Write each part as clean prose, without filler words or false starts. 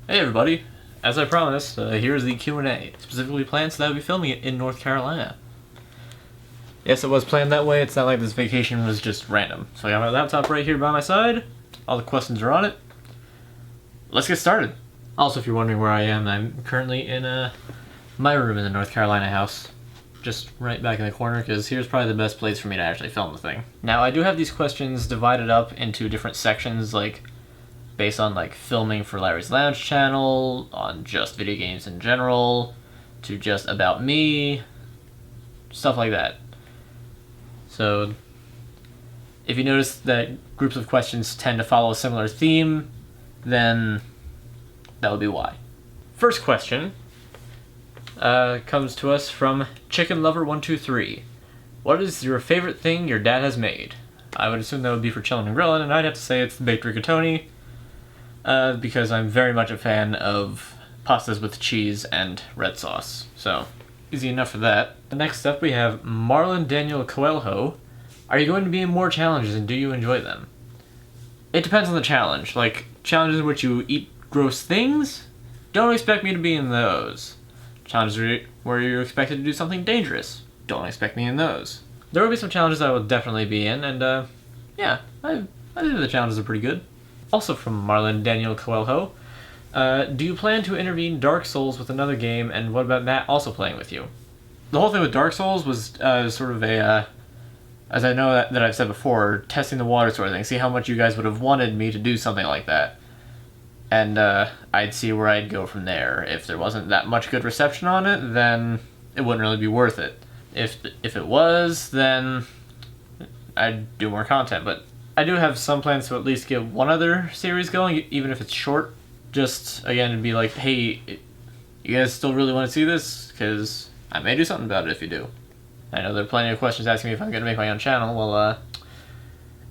Hey everybody! As I promised, here's the Q&A, specifically planned so that I'll be filming it in North Carolina. Yes, it was planned that way. It's not like this vacation was just random. So I got my laptop right here by my side. All the questions are on it. Let's get started. Also, if you're wondering where I am, I'm currently in my room in the North Carolina house. Just right back in the corner, because here's probably the best place for me to actually film the thing. Now, I do have these questions divided up into different sections, like based on like filming for Larry's Lounge channel, on just video games in general, to just about me, stuff like that. So if you notice that groups of questions tend to follow a similar theme, then that would be why. First question comes to us from Chicken Lover 123. What is your favorite thing your dad has made? I would assume that would be for chillin' and grillin', and I'd have to say it's the baked rigatoni. Because I'm very much a fan of pastas with cheese and red sauce. So, easy enough for that. Next up we have Marlon Daniel Coelho. Are you going to be in more challenges and do you enjoy them? It depends on the challenge. Like, challenges in which you eat gross things? Don't expect me to be in those. Challenges where you're expected to do something dangerous? Don't expect me in those. There will be some challenges I will definitely be in, and yeah, I think the challenges are pretty good. Also from Marlon Daniel Coelho, do you plan to intervene Dark Souls with another game, and what about Matt also playing with you? The whole thing with Dark Souls was sort of a, as I know that I've said before, testing the water sort of thing, see how much you guys would have wanted me to do something like that. And I'd see where I'd go from there. If there wasn't that much good reception on it, then it wouldn't really be worth it. If it was, then I'd do more content, but I do have some plans to at least get one other series going, even if it's short. Just, again, to be like, hey, you guys still really want to see this? Because I may do something about it if you do. I know there are plenty of questions asking me if I'm going to make my own channel. Well,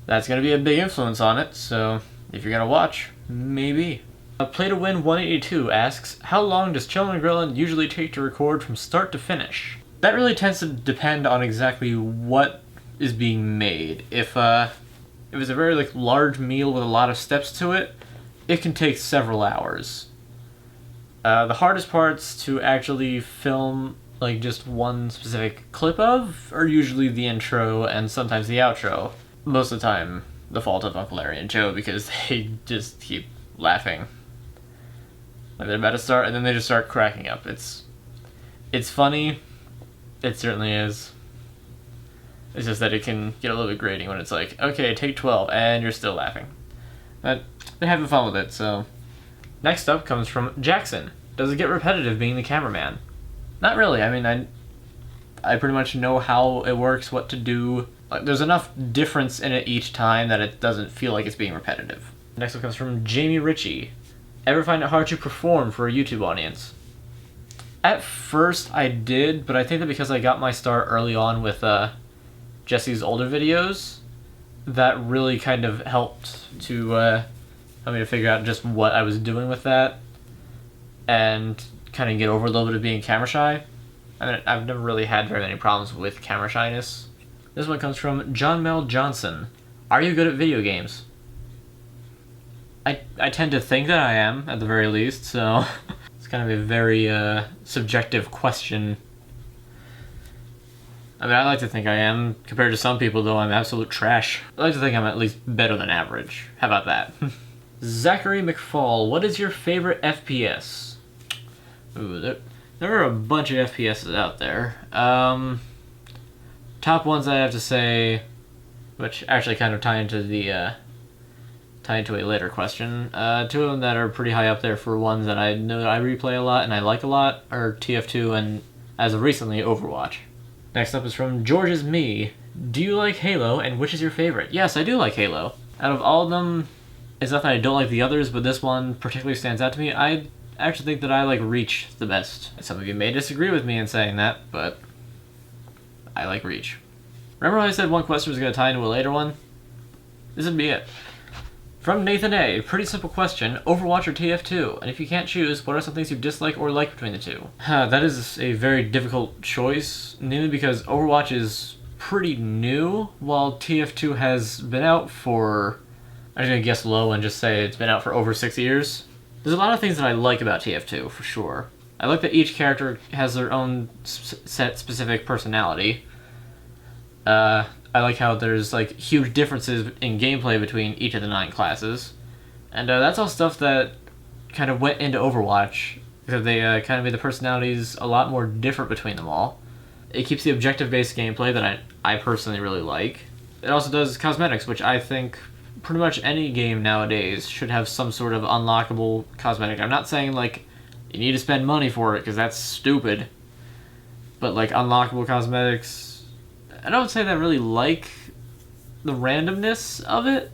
that's going to be a big influence on it, so if you're going to watch, maybe. Play to Win 182 asks, how long does Chillin' and Grillin' usually take to record from start to finish? That really tends to depend on exactly what is being made. If it's a very large meal with a lot of steps to it, it can take several hours. The hardest parts to actually film just one specific clip of are usually the intro and sometimes the outro. Most of the time, the fault of Uncle Larry and Joe, because they just keep laughing. Like they're about to start, and then they just start cracking up. It's funny. It certainly is. It's just that it can get a little bit grating when it's like, okay, take 12, and you're still laughing. But they're having fun with it, so. Next up comes from Jackson. Does it get repetitive being the cameraman? Not really. I mean, I pretty much know how it works, what to do. There's enough difference in it each time that it doesn't feel like it's being repetitive. Next up comes from Jamie Ritchie. Ever find it hard to perform for a YouTube audience? At first I did, but I think that because I got my start early on with Jesse's older videos, that really kind of helped to help me to figure out just what I was doing with that and kind of get over a little bit of being camera shy. I mean, I've never really had very many problems with camera shyness. This one comes from John Mel Johnson. Are you good at video games? I tend to think that I am, at the very least, so it's kind of a very subjective question. I mean, I like to think I am. Compared to some people, though, I'm absolute trash. I like to think I'm at least better than average. How about that? Zachary McFall, what is your favorite FPS? Ooh, there are a bunch of FPSs out there. Top ones I have to say, which actually kind of tie into a later question. Two of them that are pretty high up there for ones that I know that I replay a lot and I like a lot are TF2 and, as of recently, Overwatch. Next up is from George's Me. Do you like Halo, and which is your favorite? Yes, I do like Halo. Out of all of them, it's not that I don't like the others, but this one particularly stands out to me. I actually think that I like Reach the best. Some of you may disagree with me in saying that, but I like Reach. Remember how I said one question was going to tie into a later one? This would be it. From Nathan A, pretty simple question, Overwatch or TF2? And if you can't choose, what are some things you dislike or like between the two? That is a very difficult choice, mainly because Overwatch is pretty new, while TF2 has been out for, I'm just going to guess low and just say it's been out for over 6 years. There's a lot of things that I like about TF2, for sure. I like that each character has their own set specific personality. I like how there's like huge differences in gameplay between each of the 9 classes. And that's all stuff that kind of went into Overwatch, because they kind of made the personalities a lot more different between them all. It keeps the objective-based gameplay that I personally really like. It also does cosmetics, which I think pretty much any game nowadays should have some sort of unlockable cosmetic. I'm not saying, like, you need to spend money for it, because that's stupid. But, like, unlockable cosmetics, I don't say that I really like the randomness of it.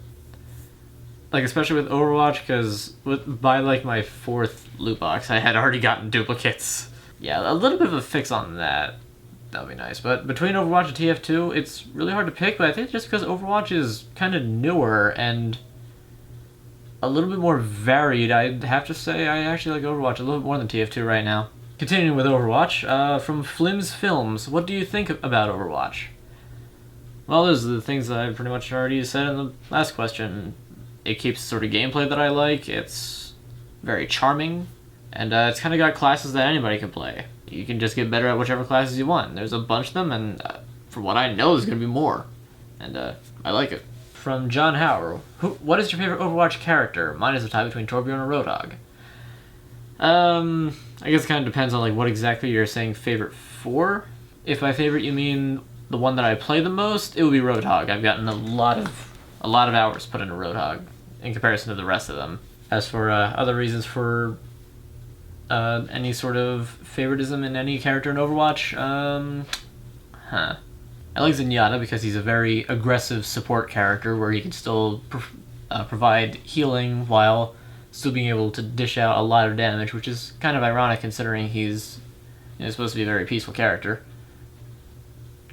Like, especially with Overwatch, because by, like, my 4th loot box, I had already gotten duplicates. Yeah, a little bit of a fix on that. That would be nice. But between Overwatch and TF2, it's really hard to pick, but I think just because Overwatch is kind of newer and a little bit more varied, I'd have to say I actually like Overwatch a little bit more than TF2 right now. Continuing with Overwatch, from Flim's Films, what do you think about Overwatch? Well, those are the things that I pretty much already said in the last question. It keeps the sort of gameplay that I like, it's very charming, and it's kind of got classes that anybody can play. You can just get better at whichever classes you want. There's a bunch of them, and for what I know, there's going to be more. And I like it. From John Hauer, what is your favorite Overwatch character? Mine is a tie between Torbjorn and Roadhog. I guess it kind of depends on like what exactly you're saying favorite for. If by favorite you mean the one that I play the most, it would be Roadhog. I've gotten a lot of hours put into Roadhog in comparison to the rest of them. As for other reasons for any sort of favoritism in any character in Overwatch, I like Zenyatta because he's a very aggressive support character where he can still provide healing while still being able to dish out a lot of damage, which is kind of ironic considering he's supposed to be a very peaceful character.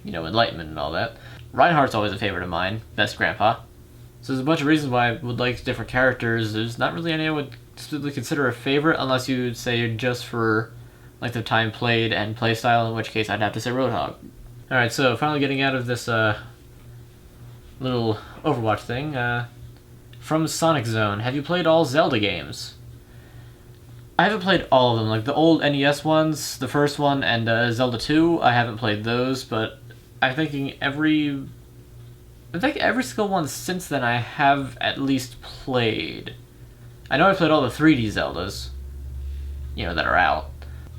Enlightenment and all that. Reinhardt's always a favorite of mine, best grandpa. So there's a bunch of reasons why I would like different characters. There's not really any I would specifically consider a favorite unless you say just for like the time played and playstyle, in which case I'd have to say Roadhog. Alright, so finally getting out of this little Overwatch thing, from Sonic Zone, have you played all Zelda games? I haven't played all of them, like the old NES ones, the first one, and Zelda 2, I haven't played those, but I'm thinking every single one since then I have at least played. I know I played all the 3D Zeldas, that are out.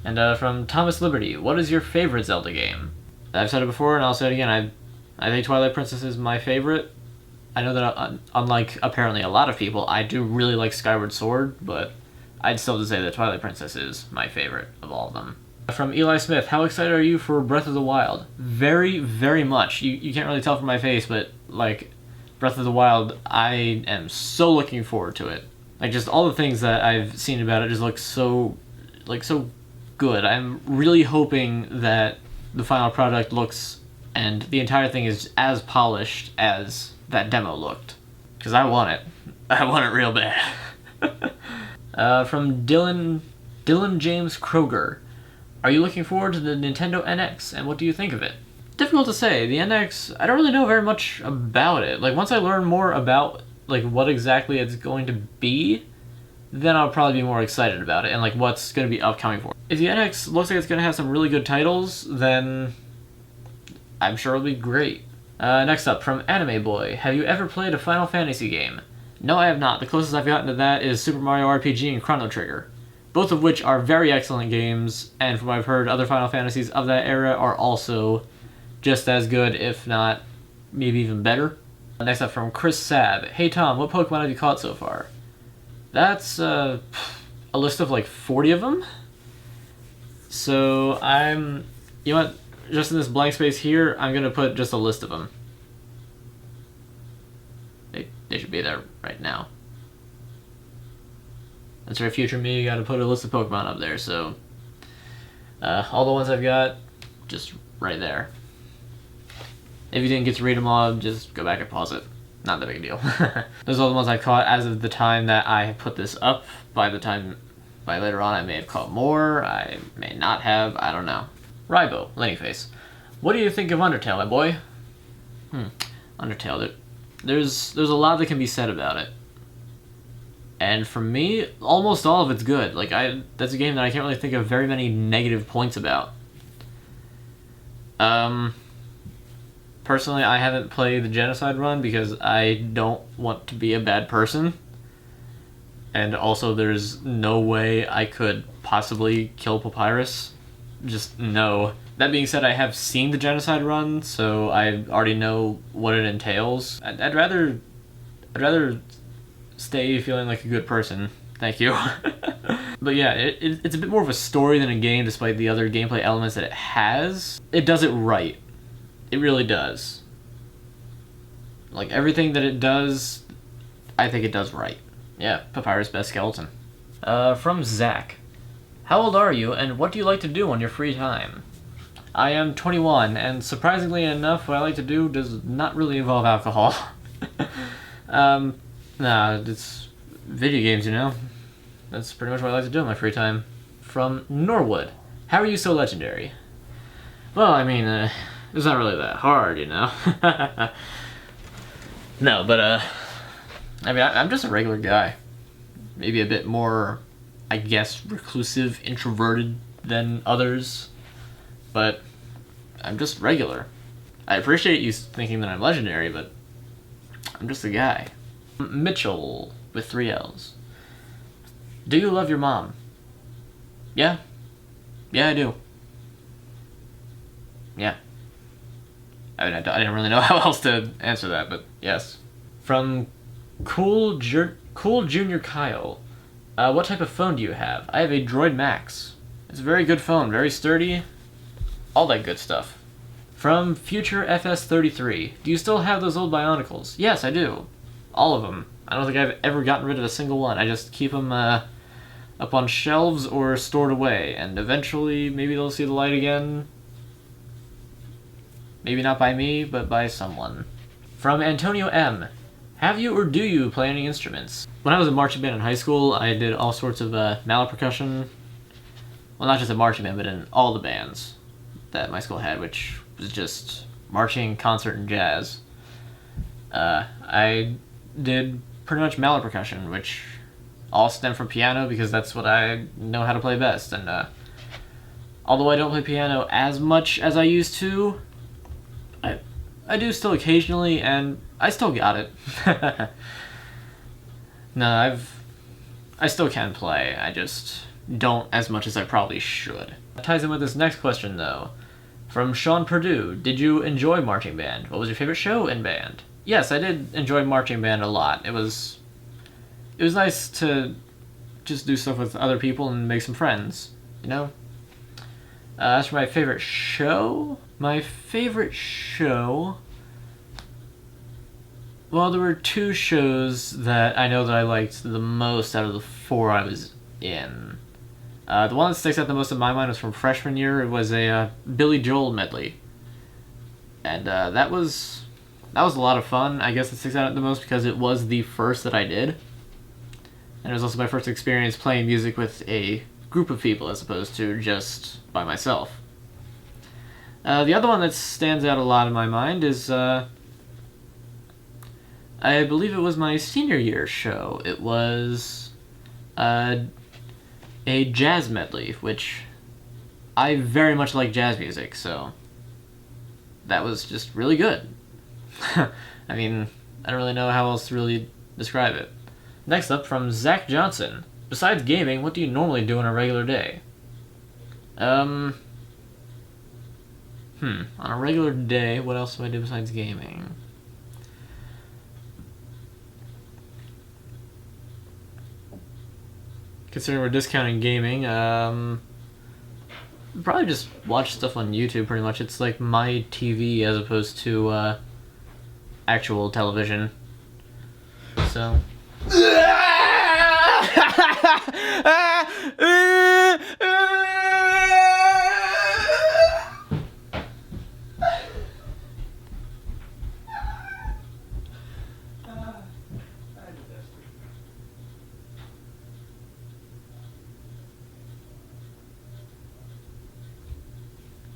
And from Thomas Liberty, what is your favorite Zelda game? I've said it before, and I'll say it again. I think Twilight Princess is my favorite. I know that, unlike apparently a lot of people, I do really like Skyward Sword, but I'd still have to say that Twilight Princess is my favorite of all of them. From Eli Smith, how excited are you for Breath of the Wild? Very, very much. You can't really tell from my face, but, like, Breath of the Wild, I am so looking forward to it. Like, just all the things that I've seen about it just look so good. I'm really hoping that the final product looks, and the entire thing is as polished as that demo looked. Because I want it. I want it real bad. From Dylan James Kroger, are you looking forward to the Nintendo NX, and what do you think of it? Difficult to say. The NX, I don't really know very much about it. Like, once I learn more about, like, what exactly it's going to be, then I'll probably be more excited about it, and, like, what's going to be upcoming for it. If the NX looks like it's going to have some really good titles, then I'm sure it'll be great. Next up, from Anime Boy, have you ever played a Final Fantasy game? No, I have not. The closest I've gotten to that is Super Mario RPG and Chrono Trigger, both of which are very excellent games, and from what I've heard, other Final Fantasies of that era are also just as good, if not maybe even better. Next up, from Chris Sab, hey Tom, what Pokemon have you caught so far? That's a list of like 40 of them. So you know what, just in this blank space here, I'm going to put just a list of them. They should be there right now. That's for future me, you gotta put a list of Pokemon up there, so all the ones I've got, just right there. If you didn't get to read them all, just go back and pause it. Not that big a deal. Those are all the ones I caught as of the time that I put this up. By later on I may have caught more, I may not have, I don't know. Rybo, Lennyface. What do you think of Undertale, my boy? Undertale, there's a lot that can be said about it. And for me, almost all of it's good. Like, that's a game that I can't really think of very many negative points about. Personally, I haven't played the Genocide run because I don't want to be a bad person. And also, there's no way I could possibly kill Papyrus. Just no. That being said, I have seen the Genocide run, so I already know what it entails. I'd rather stay feeling like a good person. Thank you. But yeah, it's a bit more of a story than a game, despite the other gameplay elements that it has. It does it right. It really does. Like, everything that it does, I think it does right. Yeah, Papyrus best skeleton. From Zach. How old are you, and what do you like to do on your free time? I am 21, and surprisingly enough, what I like to do does not really involve alcohol. Nah, it's video games, you know? That's pretty much what I like to do in my free time. From Norwood. How are you so legendary? Well, I mean, it's not really that hard, you know? No, but, I mean, I'm just a regular guy. Maybe a bit more, I guess, reclusive, introverted than others. But I'm just regular. I appreciate you thinking that I'm legendary, but I'm just a guy. Mitchell, with 3 L's. Do you love your mom? Yeah. Yeah, I do. Yeah. I mean, I didn't really know how else to answer that, but yes. From Cool Junior Kyle. What type of phone do you have? I have a Droid Max. It's a very good phone, very sturdy, all that good stuff. From Future FS33. Do you still have those old Bionicles? Yes, I do. All of them. I don't think I've ever gotten rid of a single one. I just keep them up on shelves or stored away, and eventually maybe they'll see the light again. Maybe not by me, but by someone. From Antonio M. Have you or do you play any instruments? When I was in marching band in high school, I did all sorts of mallet percussion. Well, not just in marching band, but in all the bands that my school had, which was just marching, concert, and jazz. I did pretty much mallet percussion, which all stem from piano because that's what I know how to play best. And although I don't play piano as much as I used to, I do still occasionally, and I still got it. No, I still can play. I just don't as much as I probably should. That ties in with this next question, though. From Sean Perdue. Did you enjoy marching band? What was your favorite show in band? Yes, I did enjoy marching band a lot. It was nice to just do stuff with other people and make some friends, you know? As for my favorite show, well, there were 2 shows that I know that I liked the most out of the 4 I was in. The one that sticks out the most in my mind was from freshman year. It was a Billy Joel medley. And that was a lot of fun. I guess it sticks out the most because it was the first that I did. And it was also my first experience playing music with a group of people as opposed to just by myself. The other one that stands out a lot in my mind is, I believe it was my senior year show. It was a jazz medley, which I very much like jazz music, so that was just really good. I mean, I don't really know how else to really describe it. Next up, from Zach Johnson. Besides gaming, what do you normally do on a regular day? On a regular day, what else do I do besides gaming? Considering we're discounting gaming, probably just watch stuff on YouTube pretty much. It's like my TV as opposed to actual television. So.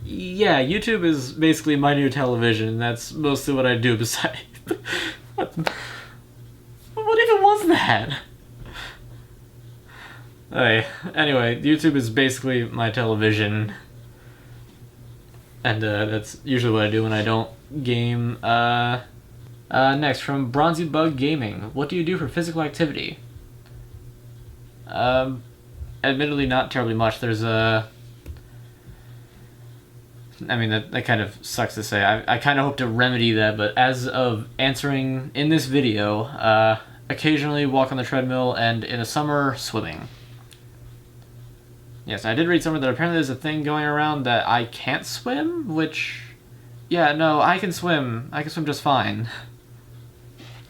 Yeah, YouTube is basically my new television, and that's mostly what I do besides. What even was that? Hey, anyway, YouTube is basically my television. And that's usually what I do when I don't game. Next, from Bronzy Bug Gaming. What do you do for physical activity? Admittedly not terribly much. There's I mean, that kind of sucks to say. I kind of hope to remedy that, but as of answering in this video, occasionally walk on the treadmill, and in the summer, swimming. Yes, I did read somewhere that apparently there's a thing going around that I can't swim, which... Yeah, no, I can swim. I can swim just fine.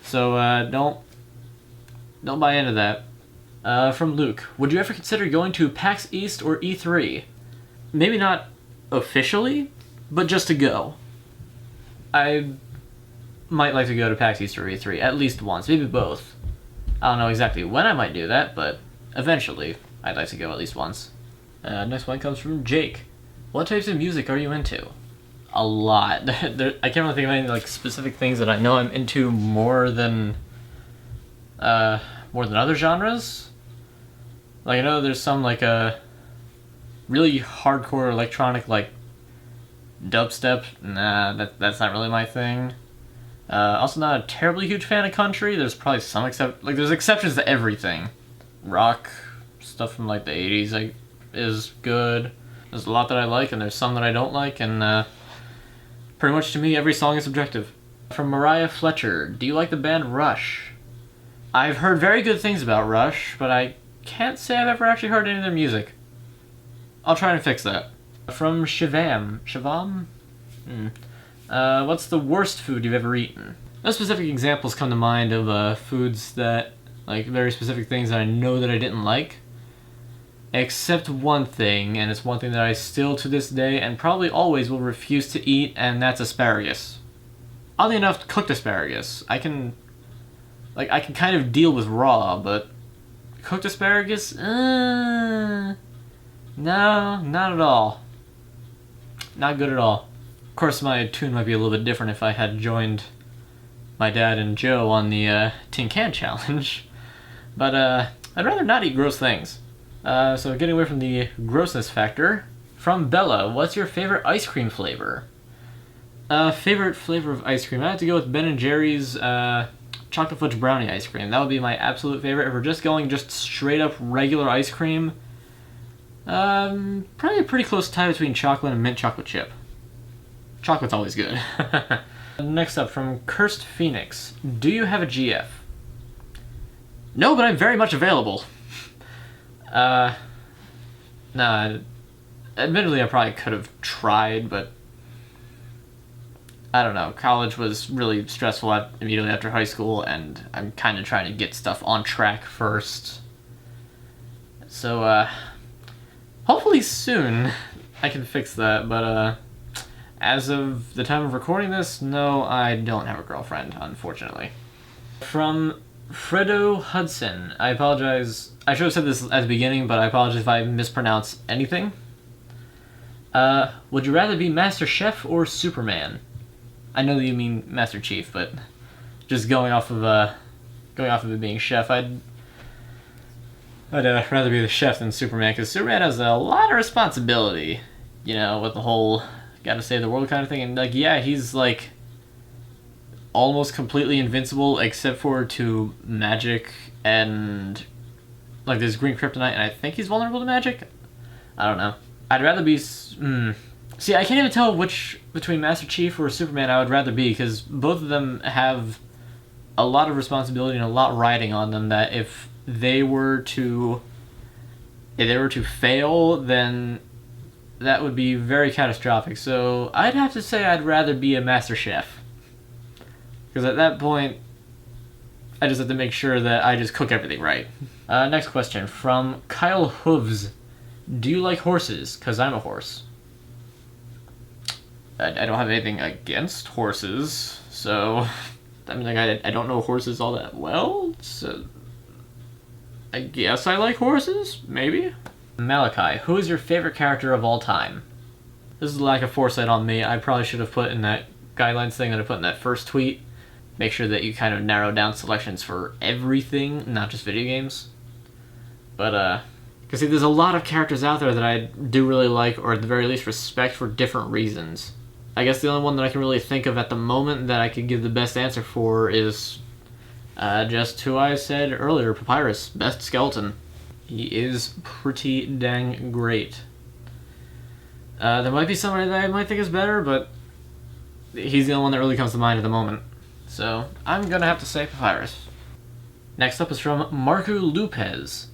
So, don't buy into that. From Luke. Would you ever consider going to PAX East or E3? Maybe not officially, but just to go. I might like to go to PAX East or E3 at least once, maybe both. I don't know exactly when I might do that, but eventually I'd like to go at least once. Next one comes from Jake. What types of music are you into? A lot. I can't really think of any like specific things that I know I'm into more than other genres. Like I know there's some like really hardcore electronic like dubstep. Nah, that's not really my thing. Also not a terribly huge fan of country. There's probably some there's exceptions to everything. Rock stuff from like the 80s is good. There's a lot that I like and there's some that I don't like, and pretty much to me every song is subjective. From Mariah Fletcher, do you like the band Rush? I've heard very good things about Rush, but I can't say I've ever actually heard any of their music. I'll try and fix that. From Shivam. What's the worst food you've ever eaten? No specific examples come to mind of foods that, like very specific things that I know that I didn't like. Except one thing, and it's one thing that I still to this day and probably always will refuse to eat, and that's asparagus. Oddly enough, cooked asparagus. I can kind of deal with raw, but cooked asparagus? No, not at all. Not good at all. Of course, my tune might be a little bit different if I had joined my dad and Joe on the tin can challenge. But I'd rather not eat gross things. So getting away from the grossness factor, from Bella, what's your favorite ice cream flavor? Favorite flavor of ice cream? I have to go with Ben & Jerry's chocolate fudge brownie ice cream. That would be my absolute favorite. If we're just going straight up regular ice cream, probably a pretty close tie between chocolate and mint chocolate chip. Chocolate's always good. Next up, from Cursed Phoenix, do you have a GF? No, but I'm very much available. Nah, admittedly I probably could have tried, but I don't know. College was really stressful immediately after high school, and I'm kind of trying to get stuff on track first. So, hopefully soon I can fix that, but, as of the time of recording this, no, I don't have a girlfriend, unfortunately. From Fredo Hudson, I apologize. I should have said this at the beginning, but I apologize if I mispronounce anything. Would you rather be Master Chef or Superman? I know that you mean Master Chief, but just going off of it being Chef, I'd rather be the Chef than Superman, because Superman has a lot of responsibility, you know, with the whole gotta save the world kind of thing, and like, yeah, he's like almost completely invincible except for to magic and like there's green kryptonite, and I think he's vulnerable to magic. I don't know. I'd rather be see, I can't even tell which between Master Chief or Superman I would rather be, because both of them have a lot of responsibility and a lot riding on them, that if they were to fail, then that would be very catastrophic. So I'd have to say I'd rather be a Master Chef, because at that point I just have to make sure that I just cook everything right. Next question, from Kyle Hooves. Do you like horses? Because I'm a horse. I don't have anything against horses, so I mean, like, I don't know horses all that well, so I guess I like horses, maybe? Malachi, who is your favorite character of all time? This is a lack of foresight on me. I probably should have put in that guidelines thing that I put in that first tweet. Make sure that you kind of narrow down selections for everything, not just video games. But, Because see, there's a lot of characters out there that I do really like, or at the very least respect for different reasons. I guess the only one that I can really think of at the moment that I could give the best answer for is just who I said earlier, Papyrus, best skeleton. He is pretty dang great. There might be somebody that I might think is better, but he's the only one that really comes to mind at the moment. So I'm gonna have to say Papyrus. Next up is from Marco Lopez.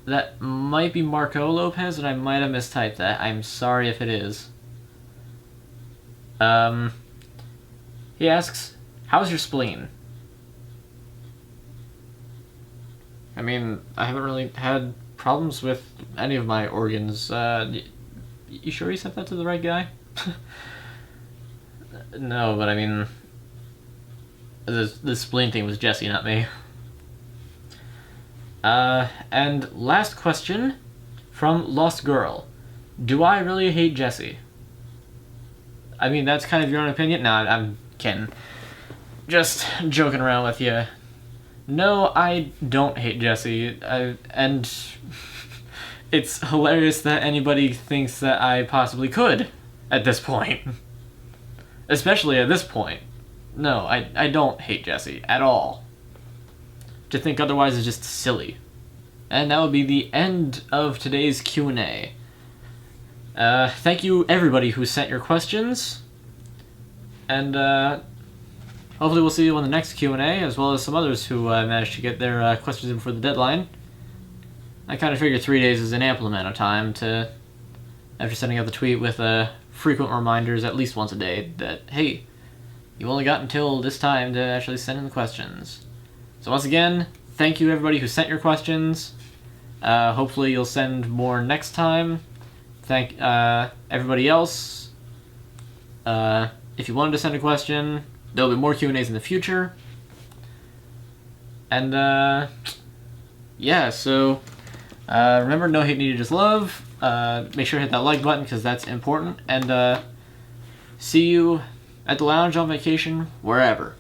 That might be Marco Lopez, and I might have mistyped that. I'm sorry if it is. He asks, how's your spleen? I mean, I haven't really had problems with any of my organs. You sure you sent that to the right guy? No, but I mean, the spleen thing was Jesse, not me. And last question from Lost Girl. Do I really hate Jesse? I mean, that's kind of your own opinion. Nah, I'm kidding. Just joking around with you. No, I don't hate Jesse. And it's hilarious that anybody thinks that I possibly could at this point. Especially at this point. No, I don't hate Jesse at all. To think otherwise is just silly. And that would be the end of today's Q&A. Thank you everybody who sent your questions. And hopefully we'll see you on the next Q&A, as well as some others who managed to get their questions in before the deadline. I kind of figure 3 days is an ample amount of time to, after sending out the tweet with frequent reminders at least once a day that, hey, you only got until this time to actually send in the questions. So once again, thank you everybody who sent your questions. Hopefully you'll send more next time. Thank everybody else. If you wanted to send a question, there'll be more Q&As in the future. And yeah, so remember, no hate needed, just love. Make sure to hit that like button because that's important. And see you at the lounge, on vacation, wherever.